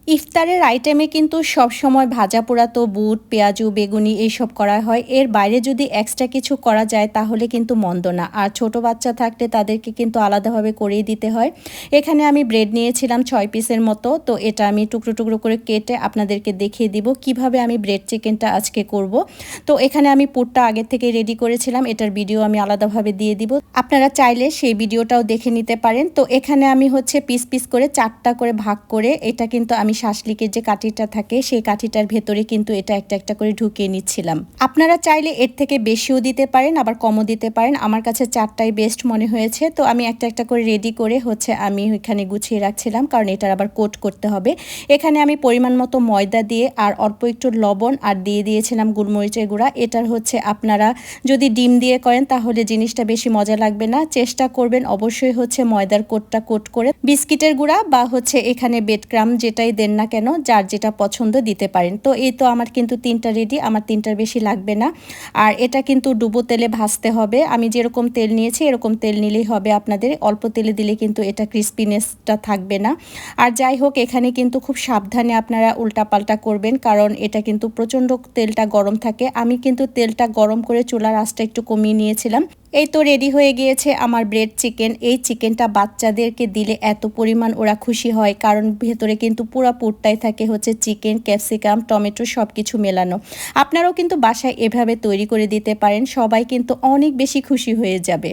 ইফতারের আইটেমে কিন্তু সবসময় ভাজা পোড়া তো বুট, পেঁয়াজু, বেগুনি এইসব করা হয়। এর বাইরে যদি এক্সট্রা কিছু করা যায় তাহলে কিন্তু মন্দ না। আর ছোট বাচ্চা থাকলে তাদেরকে কিন্তু আলাদাভাবে করেই দিতে হয়। এখানে আমি ব্রেড নিয়েছিলাম ৬ পিসের মতো। তো এটা আমি টুকরো, টুকরো করে কেটে আপনাদেরকে দেখিয়ে দিব কিভাবে আমি ব্রেড চিকেনটা আজকে করব। তো এখানে আমি পুরটা আগে থেকে রেডি করেছিলাম। এটার ভিডিও আমি আলাদাভাবে দিয়ে দিব। আপনারা চাইলে সেই ভিডিওটাও দেখে নিতে পারেন। তো এখানে আমি হচ্ছে পিস, পিস করে ৪টা করে ভাগ করে এটা কিন্তু আমি শাসলিকের যে কাঠিটা থাকে সেই কাঠিটার ভেতরে কিন্তু এটা একটা একটা করে ঢুকিয়ে নিচ্ছিলাম। আপনারা চাইলে এর থেকে বেশিও দিতে পারেন, আবার কমও দিতে পারেন। আমার কাছে ৪টাই বেস্ট মনে হয়েছে। তো আমি একটা একটা করে রেডি করে হচ্ছে আমি এখানে গুছিয়ে রাখছিলাম, কারণ এটার আবার কোট করতে হবে। এখানে আমি পরিমাণ মতো ময়দা দিয়ে আর অল্প একটু লবণ আর দিয়ে দিয়েছিলাম গোলমরিচের গুঁড়া। এটার হচ্ছে আপনারা যদি ডিম দিয়ে করেন তাহলে জিনিসটা বেশি মজা লাগবে না। চেষ্টা করবেন অবশ্যই হচ্ছে ময়দার কোটটা কোট করে বিস্কিটের গুঁড়া বা হচ্ছে এখানে বেড ক্রাম যেটাই দেন না কেন, যার যেটা পছন্দ দিতে পারেন। তো এই তো আমার কিন্তু ৩টা রেডি, আমার ৩টার বেশি লাগবে না। আর এটা কিন্তু ডুবো তেলে ভাজতে হবে। আমি যেরকম তেল নিয়েছি এরকম তেল নিলেই হবে আপনাদের। অল্প তেলে দিলে কিন্তু এটা ক্রিস্পিনেসটা থাকবে না। আর যাই হোক, এখানে কিন্তু খুব সাবধানে আপনারা উল্টাপাল্টা করবেন, কারণ এটা কিন্তু প্রচণ্ড তেলটা গরম থাকে। আমি কিন্তু তেলটা গরম করে চুলার আঁচটা একটু কমিয়ে নিয়েছিলাম। এই তো রেডি হয়ে গিয়েছে আমার ব্রেড চিকেন। এই চিকেনটা বাচ্চাদেরকে দিলে এত পরিমাণ ওরা খুশি হয়, কারণ ভেতরে কিন্তু পুরো পুরটাই থাকে হচ্ছে চিকেন, ক্যাপসিকাম, টমেটো সব কিছু মেলানো। আপনারাও কিন্তু বাসায় এভাবে তৈরি করে দিতে পারেন, সবাই কিন্তু অনেক বেশি খুশি হয়ে যাবে।